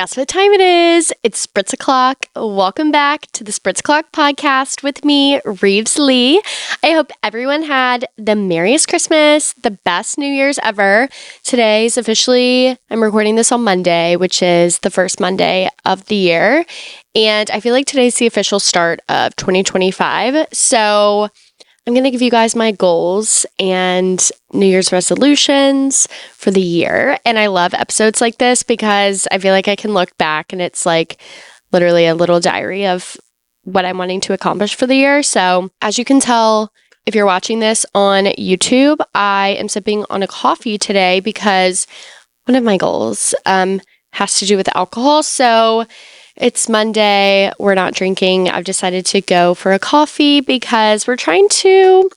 Guess what time it is? It's Spritz O'Clock. Welcome back to the Spritz O'Clock podcast with me, Rives Lee. I hope everyone had the merriest Christmas, the best New Year's ever. Today's officially, I'm recording this on Monday, which is the first Monday of the year. And I feel like today's the official start of 2025. So I'm going to give you guys my goals and New Year's resolutions for the year. And I love episodes like this because I feel like I can look back and it's like literally a little diary of what I'm wanting to accomplish for the year. So as you can tell, if you're watching this on YouTube, I am sipping on a coffee today because one of my goals has to do with alcohol. So it's Monday. We're not drinking. I've decided to go for a coffee because we're trying to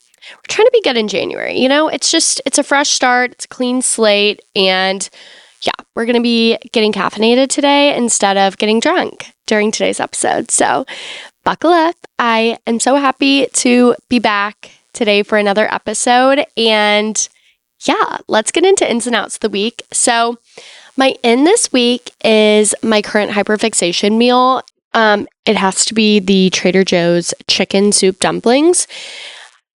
be good in January. You know, it's a fresh start. It's a clean slate. And yeah, we're going to be getting caffeinated today instead of getting drunk during today's episode. So buckle up. I am so happy to be back today for another episode. And yeah, let's get into ins and outs of the week. So my in this week is my current hyperfixation meal. It has to be the Trader Joe's chicken soup dumplings.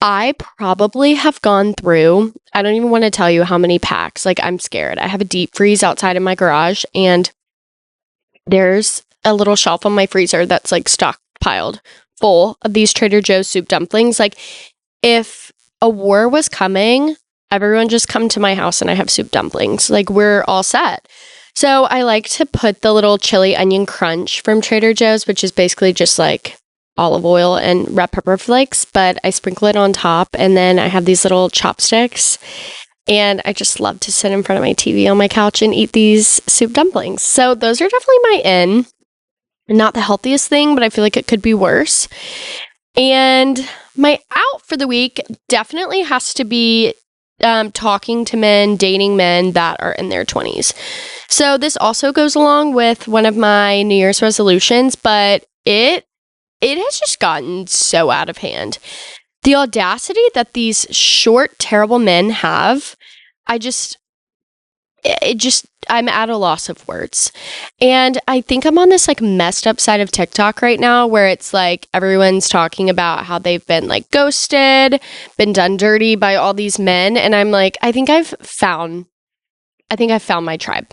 I probably have gone through, I don't even want to tell you how many packs. Like, I'm scared. I have a deep freeze outside in my garage, and there's a little shelf on my freezer that's like stockpiled full of these Trader Joe's soup dumplings. Like, if a war was coming, everyone just come to my house and I have soup dumplings. Like, we're all set. So I like to put the little chili onion crunch from Trader Joe's, which is basically just like olive oil and red pepper flakes, but I sprinkle it on top, and then I have these little chopsticks, and I just love to sit in front of my TV on my couch and eat these soup dumplings. So those are definitely my in. Not the healthiest thing, but I feel like it could be worse. And my out for the week definitely has to be talking to men, dating men that are in their 20s. So this also goes along with one of my New Year's resolutions, but it has just gotten so out of hand. The audacity that these short, terrible men have, I'm at a loss of words. And I think I'm on this like messed up side of TikTok right now where it's like everyone's talking about how they've been like ghosted, been done dirty by all these men. And I'm like, I think I've found my tribe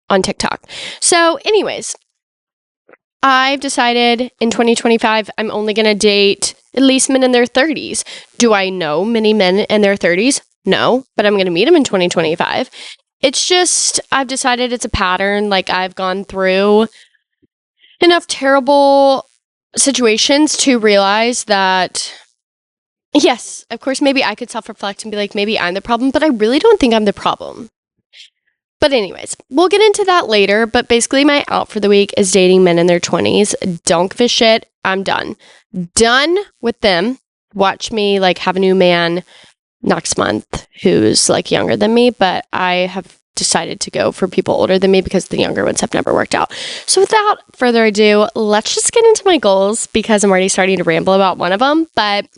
on TikTok. So anyways, I've decided in 2025, I'm only going to date at least men in their 30s. Do I know many men in their 30s? No, but I'm going to meet them in 2025. It's just, I've decided it's a pattern. Like, I've gone through enough terrible situations to realize that, yes, of course, maybe I could self-reflect and be like, maybe I'm the problem, but I really don't think I'm the problem. But anyways, we'll get into that later. But basically, my out for the week is dating men in their 20s. Don't give a shit. I'm done. Done with them. Watch me like have a new man next month who's like younger than me, but I have decided to go for people older than me because the younger ones have never worked out. So without further ado, let's just get into my goals because I'm already starting to ramble about one of them. But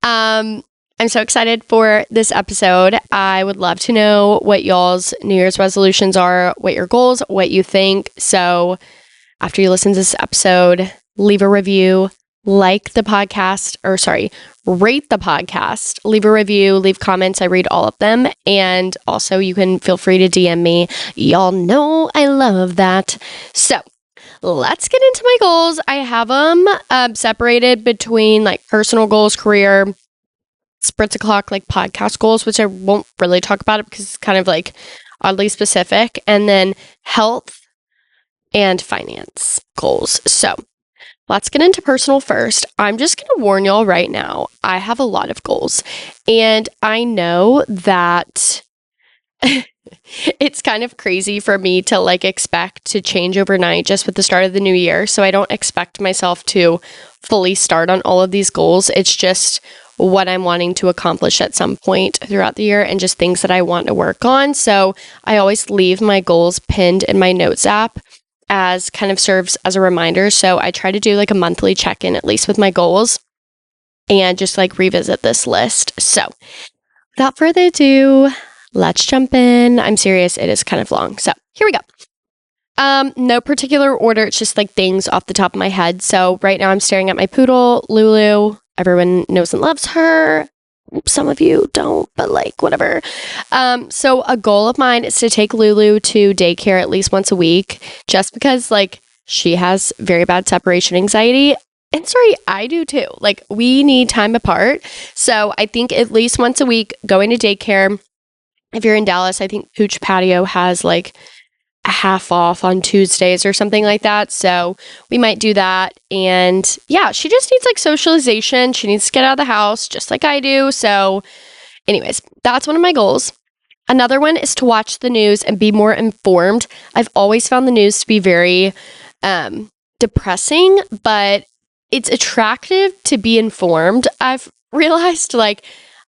I'm so excited for this episode. I would love to know what y'all's New Year's resolutions are, what your goals, what you think. So after you listen to this episode, leave a review, rate the podcast, leave a review, leave comments. I read all of them. And also you can feel free to DM me. Y'all know I love that. So let's get into my goals. I have them separated between like personal goals, career, Spritz O'Clock, like podcast goals, which I won't really talk about it because it's kind of like oddly specific, and then health and finance goals. So let's get into personal first. I'm just going to warn y'all right now, I have a lot of goals, and I know that it's kind of crazy for me to like expect to change overnight just with the start of the new year. So I don't expect myself to fully start on all of these goals. It's just what I'm wanting to accomplish at some point throughout the year and just things that I want to work on. So I always leave my goals pinned in my notes app as kind of serves as a reminder. So I try to do like a monthly check-in, at least with my goals, and just like revisit this list. So without further ado, let's jump in. I'm serious. It is kind of long. So here we go. No particular order. It's just like things off the top of my head. So right now I'm staring at my poodle, Lulu. Everyone knows and loves her. Some of you don't, but like whatever. So a goal of mine is to take Lulu to daycare at least once a week, just because like she has very bad separation anxiety. And sorry, I do too. Like we need time apart. So I think at least once a week going to daycare. If you're in Dallas, I think Pooch Patio has like a half off on Tuesdays or something like that. So we might do that. And yeah, she just needs like socialization. She needs to get out of the house just like I do. So anyways, that's one of my goals. Another one is to watch the news and be more informed. I've always found the news to be very depressing, but it's attractive to be informed. I've realized like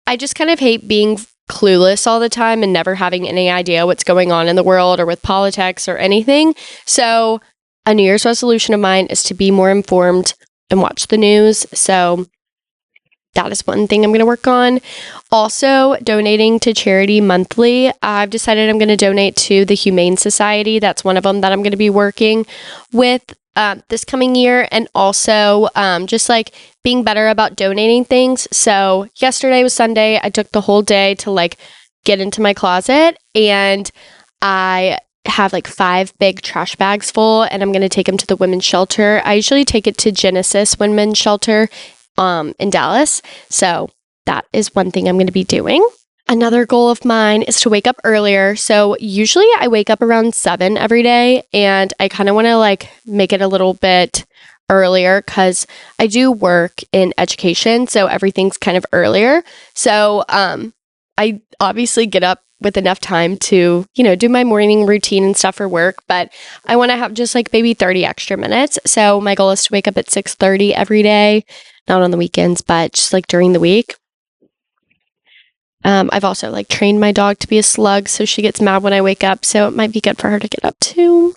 I just kind of hate being clueless all the time and never having any idea what's going on in the world or with politics or anything. So a New Year's resolution of mine is to be more informed and watch the news. So that is one thing I'm going to work on. Also, donating to charity monthly. I've decided I'm going to donate to the Humane Society. That's one of them that I'm going to be working with this coming year. And also just like being better about donating things. So yesterday was Sunday. I took the whole day to like get into my closet, and I have like 5 big trash bags full, and I'm going to take them to the women's shelter. I usually take it to Genesis Women's Shelter in Dallas. So that is one thing I'm going to be doing. Another goal of mine is to wake up earlier. So usually I wake up around 7 every day, and I kind of want to like make it a little bit earlier because I do work in education. So everything's kind of earlier. So I obviously get up with enough time to, do my morning routine and stuff for work, but I want to have just like maybe 30 extra minutes. So my goal is to wake up at 6:30 every day, not on the weekends, but just like during the week. I've also like trained my dog to be a slug, so she gets mad when I wake up. So it might be good for her to get up too.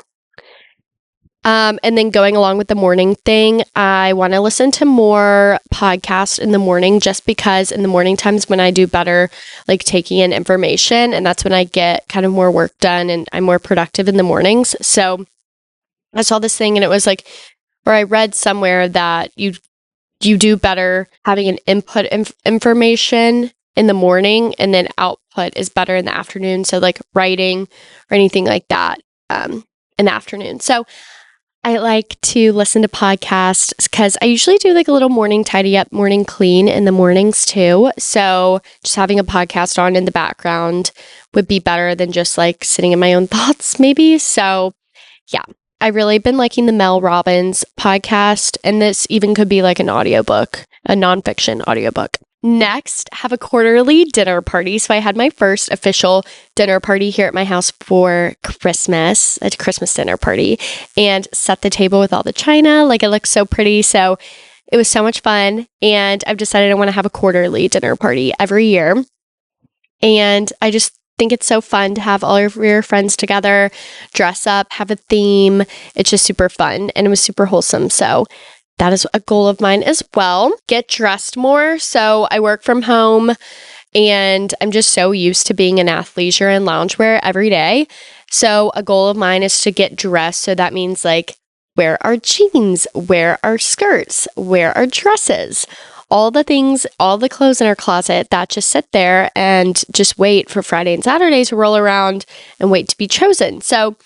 And then going along with the morning thing, I want to listen to more podcasts in the morning, just because in the morning times when I do better, like taking in information, and that's when I get kind of more work done and I'm more productive in the mornings. So I saw this thing and it was like, or I read somewhere that you do better having an input information in the morning, and then output is better in the afternoon. So like writing or anything like that in the afternoon. So I like to listen to podcasts because I usually do like a little morning tidy up, morning clean in the mornings too. So just having a podcast on in the background would be better than just like sitting in my own thoughts maybe. So yeah, I've really been liking the Mel Robbins podcast, and this even could be like an audiobook, a nonfiction audiobook. Next, have a quarterly dinner party. So I had my first official dinner party here at my house for Christmas, a Christmas dinner party, and set the table with all the china. Like it looks so pretty. So it was so much fun. And I've decided I want to have a quarterly dinner party every year. And I just think it's so fun to have all of your friends together, dress up, have a theme. It's just super fun, and it was super wholesome. So that is a goal of mine as well. Get dressed more. So I work from home, and I'm just so used to being in athleisure and loungewear every day. So a goal of mine is to get dressed. So that means like wear our jeans, wear our skirts, wear our dresses, all the things, all the clothes in our closet that just sit there and just wait for Friday and Saturday to roll around and wait to be chosen. So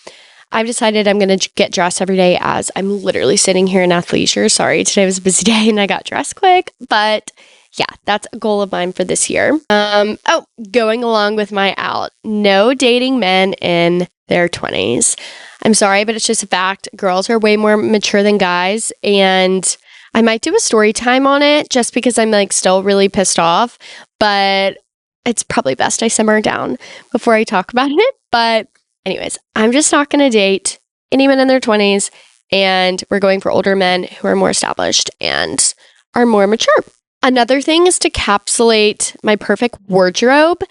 I've decided I'm going to get dressed every day, as I'm literally sitting here in athleisure. Sorry, today was a busy day and I got dressed quick, but yeah, that's a goal of mine for this year. Going along with my out, no dating men in their 20s. I'm sorry, but it's just a fact. Girls are way more mature than guys, and I might do a story time on it just because I'm like still really pissed off, but it's probably best I simmer down before I talk about it. But anyways, I'm just not going to date any men in their 20s, and we're going for older men who are more established and are more mature. Another thing is to capsulate my perfect wardrobe.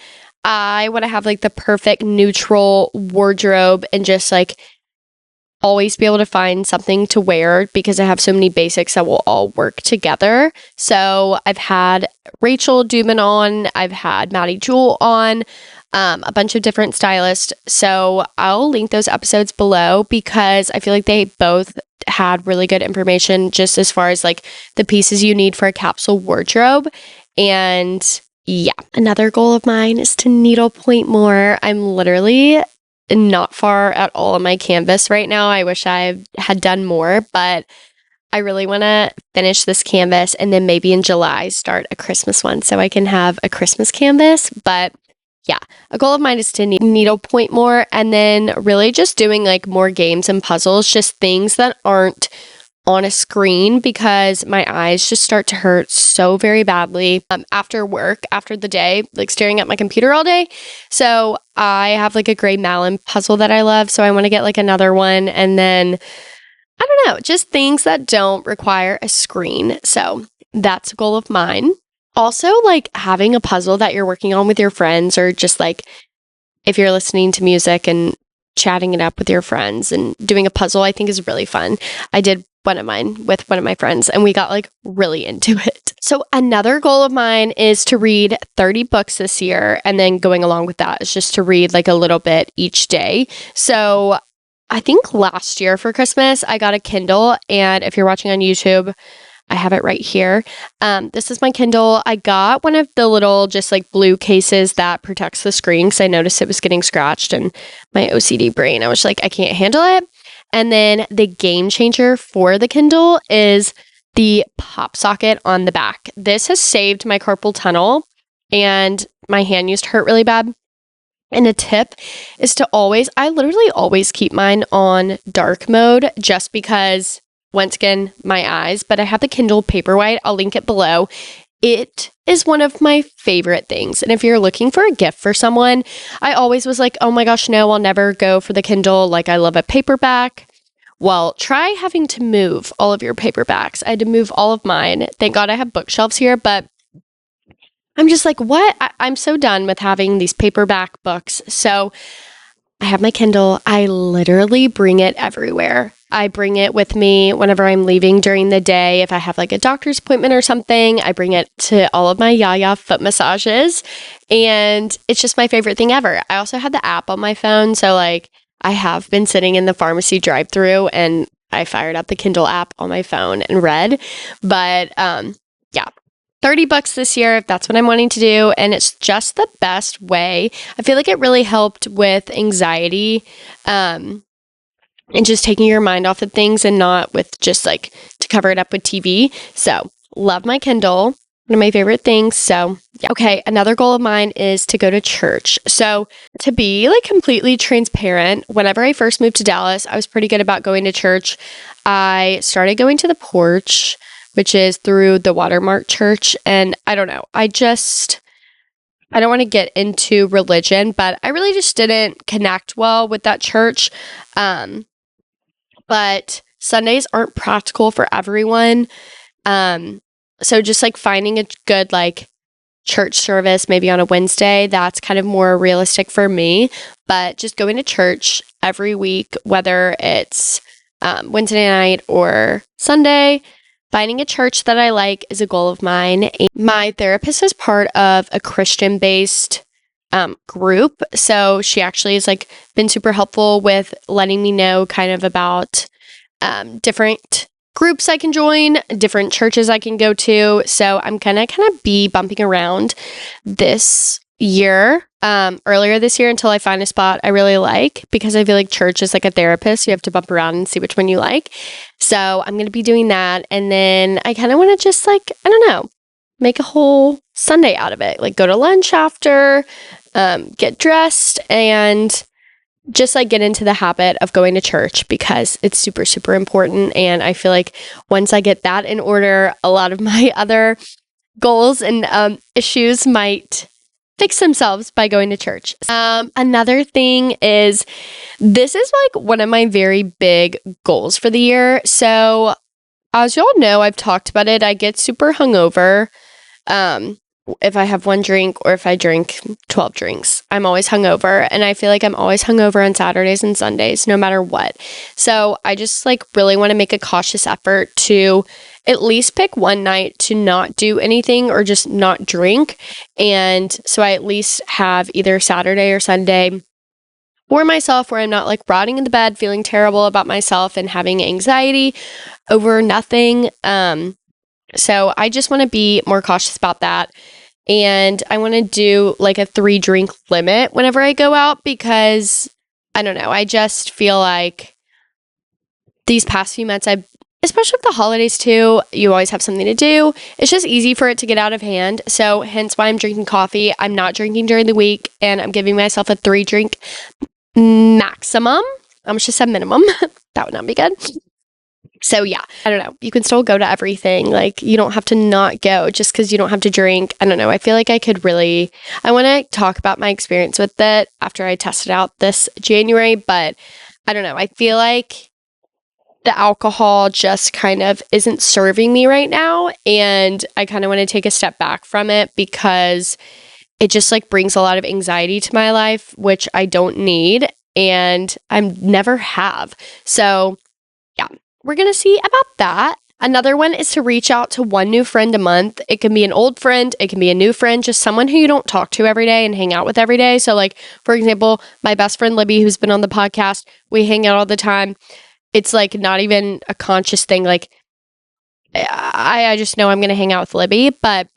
I want to have like the perfect neutral wardrobe and just like always be able to find something to wear, because I have so many basics that will all work together. So I've had Rachel Dubin on, I've had Maddie Jewell on. a bunch of different stylists. So I'll link those episodes below because I feel like they both had really good information just as far as like the pieces you need for a capsule wardrobe. And yeah, another goal of mine is to needlepoint more. I'm literally not far at all on my canvas right now. I wish I had done more, but I really want to finish this canvas and then maybe in July start a Christmas one so I can have a Christmas canvas. But yeah, a goal of mine is to needlepoint more and then really just doing like more games and puzzles, just things that aren't on a screen because my eyes just start to hurt so very badly after work, after the day, like staring at my computer all day. So I have like a gray Malin puzzle that I love. So I want to get like another one. And then, I don't know, just things that don't require a screen. So that's a goal of mine. Also, like having a puzzle that you're working on with your friends, or just like if you're listening to music and chatting it up with your friends and doing a puzzle, I think is really fun. I did one of mine with one of my friends and we got like really into it. So another goal of mine is to read 30 books this year. And then going along with that is just to read like a little bit each day. So I think last year for Christmas, I got a Kindle. And if you're watching on YouTube, I have it right here. This is my Kindle. I got one of the little just like blue cases that protects the screen because I noticed it was getting scratched and my OCD brain, I was like, I can't handle it. And then the game changer for the Kindle is the pop socket on the back. This has saved my carpal tunnel and my hand used to hurt really bad. And a tip is to I literally always keep mine on dark mode just because, once again, my eyes, but I have the Kindle Paperwhite. I'll link it below. It is one of my favorite things. And if you're looking for a gift for someone, I always was like, oh my gosh, no, I'll never go for the Kindle. Like, I love a paperback. Well, try having to move all of your paperbacks. I had to move all of mine. Thank God I have bookshelves here, but I'm just like, what? I'm so done with having these paperback books. So I have my Kindle. I literally bring it everywhere. I bring it with me whenever I'm leaving during the day. If I have like a doctor's appointment or something, I bring it to all of my Yaya foot massages. And it's just my favorite thing ever. I also have the app on my phone. So like I have been sitting in the pharmacy drive-thru and I fired up the Kindle app on my phone and read. But yeah. 30 bucks this year if that's what I'm wanting to do. And it's just the best way. I feel like it really helped with anxiety and just taking your mind off of things and not with just like to cover it up with TV. So love my Kindle. One of my favorite things. So yeah. Okay, another goal of mine is to go to church. So to be like completely transparent, whenever I first moved to Dallas, I was pretty good about going to church. I started going to the Porch, which is through the Watermark Church. And I don't know, I don't want to get into religion, but I really just didn't connect well with that church. But Sundays aren't practical for everyone. So just like finding a good like church service, maybe on a Wednesday, that's kind of more realistic for me. But just going to church every week, whether it's Wednesday night or Sunday, finding a church that I like is a goal of mine. My therapist is part of a Christian-based group. So she actually has like been super helpful with letting me know kind of about different groups I can join, different churches I can go to. So I'm gonna kind of be bumping around this year, earlier this year until I find a spot I really like, because I feel like church is like a therapist. You have to bump around and see which one you like. So I'm going to be doing that. And then I kind of want to just like, I don't know, make a whole Sunday out of it. Like go to lunch after, get dressed and just like get into the habit of going to church because it's super, super important. And I feel like once I get that in order, a lot of my other goals and issues might fix themselves by going to church. Another thing is, this is like one of my very big goals for the year. So as y'all know, I've talked about it. I get super hungover if I have one drink or if I drink 12 drinks. I'm always hungover, and I feel like I'm always hungover on Saturdays and Sundays, no matter what. So I just like really want to make a cautious effort to at least pick one night to not do anything or just not drink. And so I at least have either Saturday or Sunday for myself where I'm not like rotting in the bed, feeling terrible about myself and having anxiety over nothing. So I just want to be more cautious about that. And I want to do like a 3-drink limit whenever I go out because I don't know. I just feel like these past few months, especially with the holidays too, you always have something to do. It's just easy for it to get out of hand. So hence why I'm drinking coffee. I'm not drinking during the week and I'm giving myself a 3-drink maximum. I almost just said minimum. That would not be good. So yeah, I don't know. You can still go to everything. Like you don't have to not go just because you don't have to drink. I don't know. I feel like I want to talk about my experience with it after I tested out this January, but I don't know. I feel like the alcohol just kind of isn't serving me right now. And I kind of want to take a step back from it because it just like brings a lot of anxiety to my life, which I don't need and I never have. So yeah, we're going to see about that. Another one is to reach out to one new friend a month. It can be an old friend. It can be a new friend, just someone who you don't talk to every day and hang out with every day. So like, for example, my best friend Libby, who's been on the podcast, we hang out all the time. It's like not even a conscious thing. Like I just know I'm going to hang out with Libby, but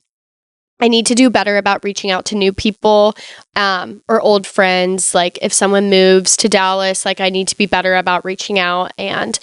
I need to do better about reaching out to new people or old friends. Like if someone moves to Dallas, like I need to be better about reaching out and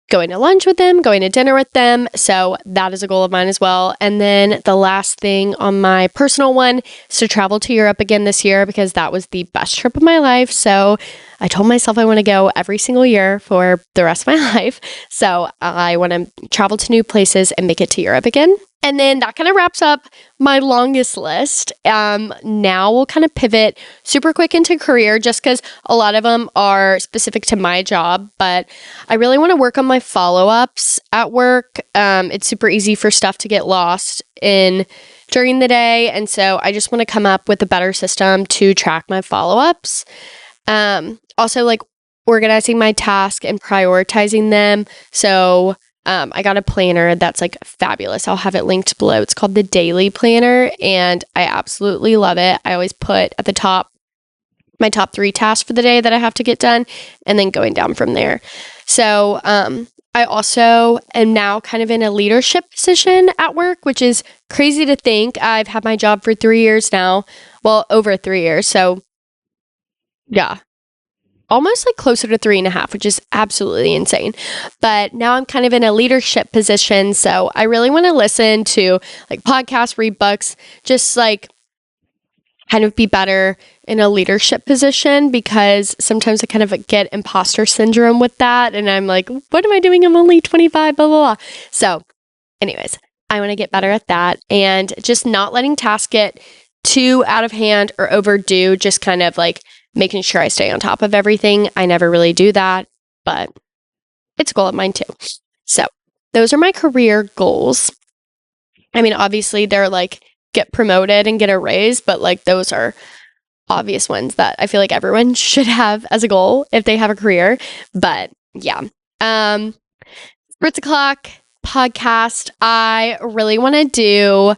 going to lunch with them, going to dinner with them. So that is a goal of mine as well. And then the last thing on my personal one is to travel to Europe again this year because that was the best trip of my life. So I told myself I want to go every single year for the rest of my life. So I want to travel to new places and make it to Europe again. And then that kind of wraps up my longest list. Now we'll kind of pivot super quick into career just because a lot of them are specific to my job, but I really want to work on my follow-ups at work. It's super easy for stuff to get lost in during the day. And so I just want to come up with a better system to track my follow-ups. Also like organizing my task and prioritizing them. So I got a planner that's like fabulous. I'll have it linked below. It's called the Daily Planner and I absolutely love it. I always put at the top my top 3 tasks for the day that I have to get done and then going down from there. So I also am now kind of in a leadership position at work, which is crazy to think. I've had my job for 3 years now. Well, over 3 years. So yeah. Almost like closer to 3.5, which is absolutely insane. But now I'm kind of in a leadership position. So I really want to listen to like podcasts, read books, just like kind of be better in a leadership position because sometimes I kind of get imposter syndrome with that. And I'm like, what am I doing? I'm only 25, blah, blah, blah. So anyways, I want to get better at that and just not letting tasks get too out of hand or overdue, just kind of like making sure I stay on top of everything. I never really do that, but it's a goal of mine too. So those are my career goals. I mean, obviously they're like get promoted and get a raise, but like those are obvious ones that I feel like everyone should have as a goal if they have a career. But yeah. Spritz O'Clock podcast. I really want to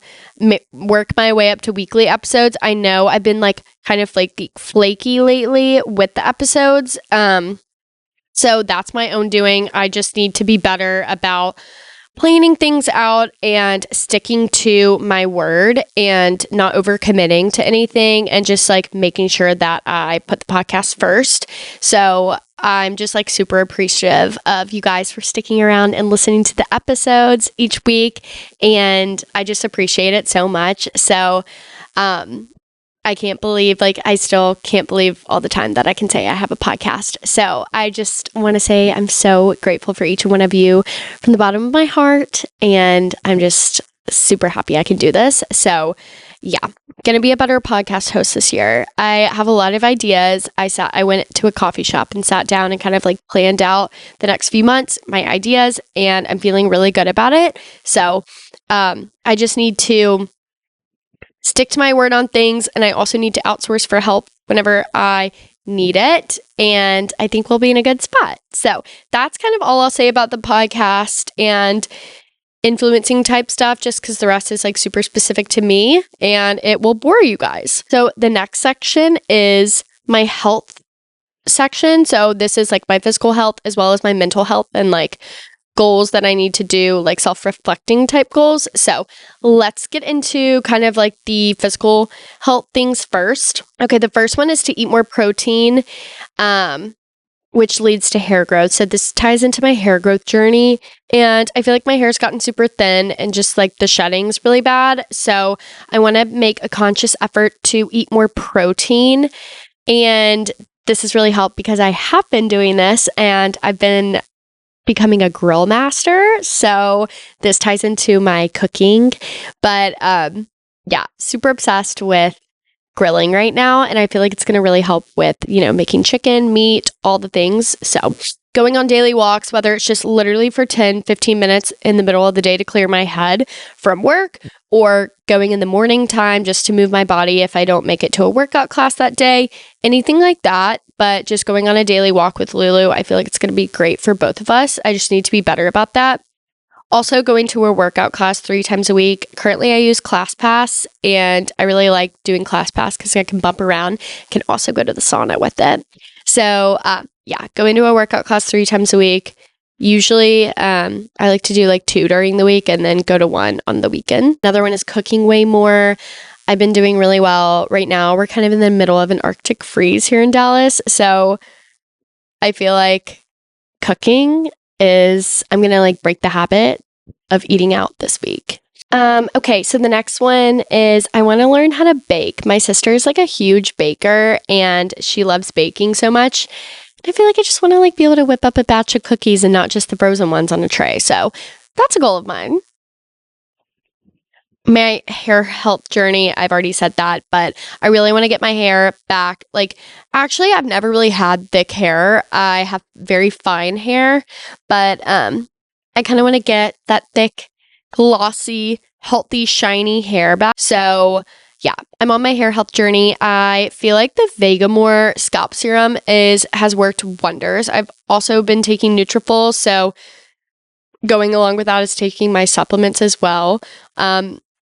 work my way up to weekly episodes. I know I've been like kind of flaky lately with the episodes. So that's my own doing. I just need to be better about planning things out and sticking to my word and not overcommitting to anything and just like making sure that I put the podcast first. So I'm just like super appreciative of you guys for sticking around and listening to the episodes each week. And I just appreciate it so much. So, I can't believe, I still can't believe all the time that I can say I have a podcast. So I just want to say I'm so grateful for each one of you from the bottom of my heart. And I'm just super happy I can do this. So yeah, going to be a better podcast host this year. I have a lot of ideas. I went to a coffee shop and sat down and kind of planned out the next few months, my ideas, and I'm feeling really good about it. So I just need to stick to my word on things, and I also need to outsource for help whenever I need it. And I think we'll be in a good spot. So that's kind of all I'll say about the podcast and influencing type stuff, just because the rest is like super specific to me and it will bore you guys. So the next section is my health section. So this is like my physical health as well as my mental health and like goals that I need to do, like self-reflecting type goals. So let's get into kind of like the physical health things first. Okay, the first one is to eat more protein, which leads to hair growth. So this ties into my hair growth journey. And I feel like my hair's gotten super thin and just like the shedding's really bad. So I want to make a conscious effort to eat more protein. And this has really helped because I have been doing this and I've been becoming a grill master. So this ties into my cooking. But yeah, super obsessed with grilling right now. And I feel like it's going to really help with, making chicken, meat, all the things. So going on daily walks, whether it's just literally for 10, 15 minutes in the middle of the day to clear my head from work, or going in the morning time just to move my body if I don't make it to a workout class that day, anything like that. But just going on a daily walk with Lulu, I feel like it's going to be great for both of us. I just need to be better about that. Also going to a workout class 3 times a week. Currently I use ClassPass and I really like doing ClassPass because I can bump around, can also go to the sauna with it. So yeah, going to a workout class 3 times a week. Usually I like to do like 2 during the week and then go to 1 on the weekend. Another one is cooking way more. I've been doing really well right now. We're kind of in the middle of an Arctic freeze here in Dallas. So I feel like cooking I'm going to like break the habit of eating out this week. Okay, so the next one is I want to learn how to bake. My sister is like a huge baker and she loves baking so much. I feel like I just want to like be able to whip up a batch of cookies and not just the frozen ones on a tray. So that's a goal of mine. My hair health journey, I've already said that, but I really want to get my hair back. Like, actually, I've never really had thick hair. I have very fine hair, but I kind of want to get that thick, glossy, healthy, shiny hair back. So yeah, I'm on my hair health journey. I feel like the Vegamore scalp serum has worked wonders. I've also been taking Nutrafol, so going along with that is taking my supplements as well.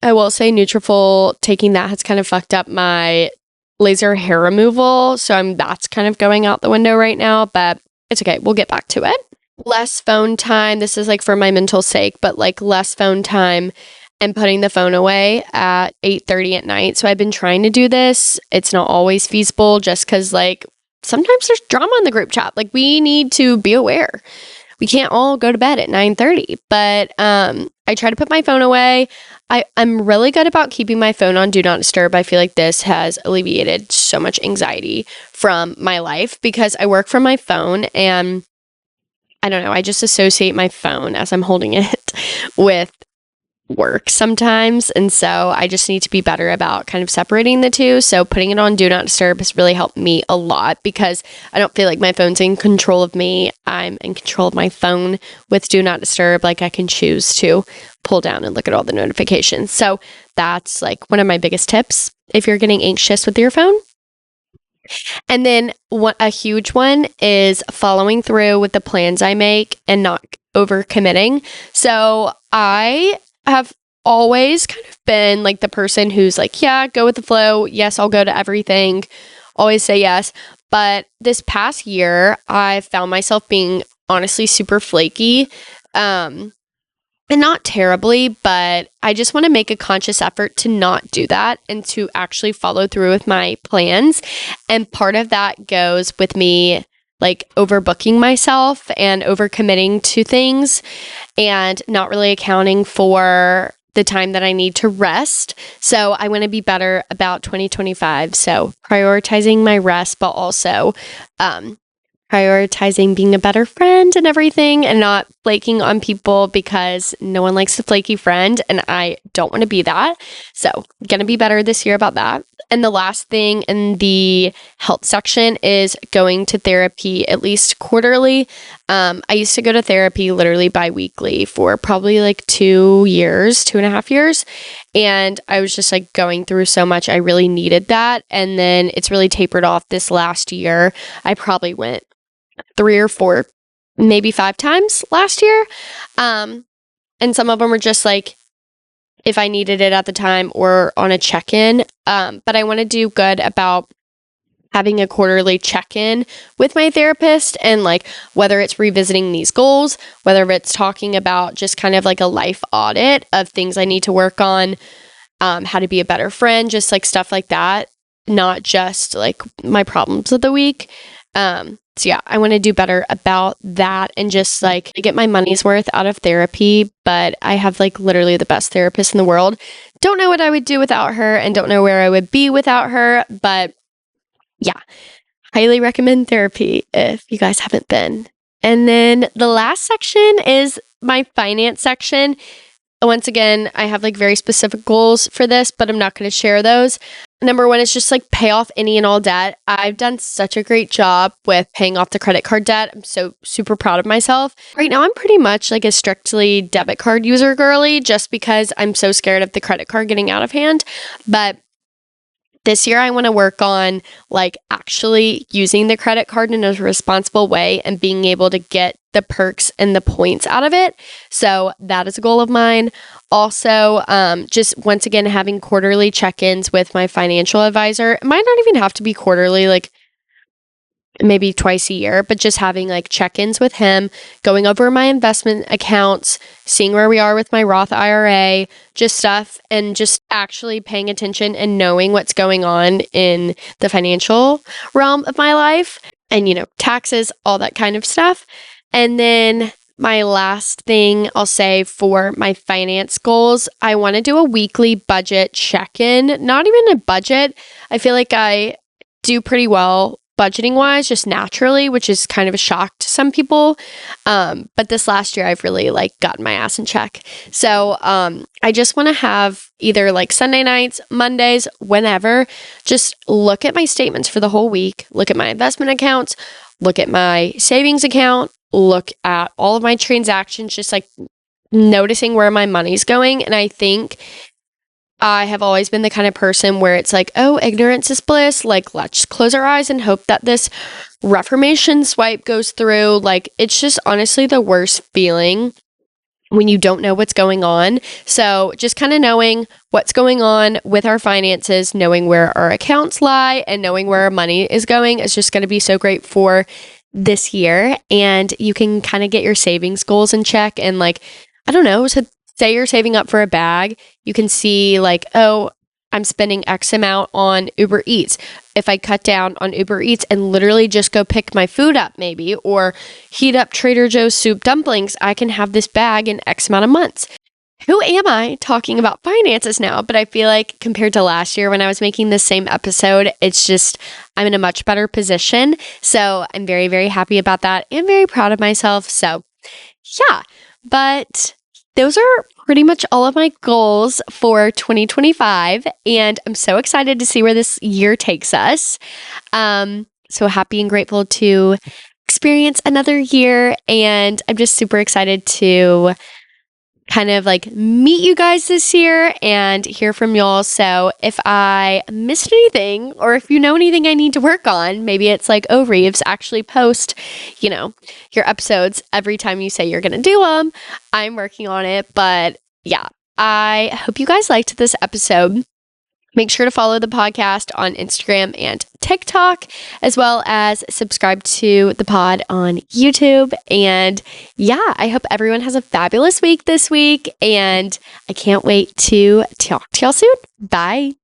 I will say Nutrafol, taking that has kind of fucked up my laser hair removal. So that's kind of going out the window right now, but it's okay. We'll get back to it. Less phone time. This is like for my mental sake, but like less phone time and putting the phone away at 8:30 at night. So I've been trying to do this. It's not always feasible just because like sometimes there's drama in the group chat. Like we need to be aware. We can't all go to bed at 9:30, but I try to put my phone away. I'm really good about keeping my phone on Do Not Disturb. I feel like this has alleviated so much anxiety from my life because I work from my phone and I don't know, I just associate my phone as I'm holding it with work sometimes. And so I just need to be better about kind of separating the two. So putting it on Do Not Disturb has really helped me a lot because I don't feel like my phone's in control of me. I'm in control of my phone with Do Not Disturb. Like I can choose to pull down and look at all the notifications. So that's like one of my biggest tips if you're getting anxious with your phone. And then a huge one is following through with the plans I make and not overcommitting. So I have always kind of been like the person who's like, yeah, go with the flow. Yes, I'll go to everything. Always say yes. But this past year, I found myself being honestly super flaky. And not terribly, but I just want to make a conscious effort to not do that and to actually follow through with my plans. And part of that goes with me like overbooking myself and overcommitting to things and not really accounting for the time that I need to rest. So I want to be better about 2025. So prioritizing my rest, but also prioritizing being a better friend and everything and not flaking on people because no one likes a flaky friend and I don't want to be that. So going to be better this year about that. And the last thing in the health section is going to therapy at least quarterly. I used to go to therapy literally bi-weekly for probably like 2.5 years. And I was just like going through so much. I really needed that. And then it's really tapered off this last year. I probably went 3 or 4, maybe 5 times last year. And some of them were just like, if I needed it at the time or on a check-in. But I want to do good about having a quarterly check-in with my therapist, and like whether it's revisiting these goals, whether it's talking about just kind of like a life audit of things I need to work on, how to be a better friend, just like stuff like that, not just like my problems of the week. So yeah, I want to do better about that and just like get my money's worth out of therapy. But I have like literally the best therapist in the world. Don't know what I would do without her and don't know where I would be without her. But yeah, highly recommend therapy if you guys haven't been. And then the last section is my finance section. Once again, I have like very specific goals for this, but I'm not going to share those. Number 1 is just like pay off any and all debt. I've done such a great job with paying off the credit card debt. I'm so super proud of myself. Right now, I'm pretty much like a strictly debit card user girly just because I'm so scared of the credit card getting out of hand. But this year, I want to work on like actually using the credit card in a responsible way and being able to get the perks and the points out of it. So that is a goal of mine. Also, just once again, having quarterly check-ins with my financial advisor. It might not even have to be quarterly, like maybe twice a year, but just having like check-ins with him, going over my investment accounts, seeing where we are with my Roth IRA, just stuff, and just actually paying attention and knowing what's going on in the financial realm of my life and, you know, taxes, all that kind of stuff. And then my last thing I'll say for my finance goals, I want to do a weekly budget check-in, not even a budget. I feel like I do pretty well budgeting wise, just naturally, which is kind of a shock to some people. But this last year, I've really like gotten my ass in check. So I just want to have either like Sunday nights, Mondays, whenever, just look at my statements for the whole week, look at my investment accounts, look at my savings account, look at all of my transactions, just like noticing where my money's going. And I think I have always been the kind of person where it's like, oh, ignorance is bliss. Like, let's close our eyes and hope that this Reformation swipe goes through. Like, it's just honestly the worst feeling when you don't know what's going on. So just kind of knowing what's going on with our finances, knowing where our accounts lie, and knowing where our money is going is just going to be so great for this year. And you can kind of get your savings goals in check. And like, I don't know, so say you're saving up for a bag, you can see like, oh, I'm spending X amount on Uber Eats. If I cut down on Uber Eats and literally just go pick my food up maybe, or heat up Trader Joe's soup dumplings, I can have this bag in X amount of months. Who am I talking about finances now? But I feel like compared to last year when I was making this same episode, it's just, I'm in a much better position. So I'm very, very happy about that and very proud of myself. So yeah, but those are pretty much all of my goals for 2025. And I'm so excited to see where this year takes us. So happy and grateful to experience another year. And I'm just super excited to kind of like meet you guys this year and hear from y'all. So if I missed anything, or if you know anything I need to work on, maybe it's like, oh, Rives, actually post, you know, your episodes every time you say you're going to do them. I'm working on it. But yeah, I hope you guys liked this episode. Make sure to follow the podcast on Instagram and TikTok, as well as subscribe to the pod on YouTube. And yeah, I hope everyone has a fabulous week this week. And I can't wait to talk to y'all soon. Bye.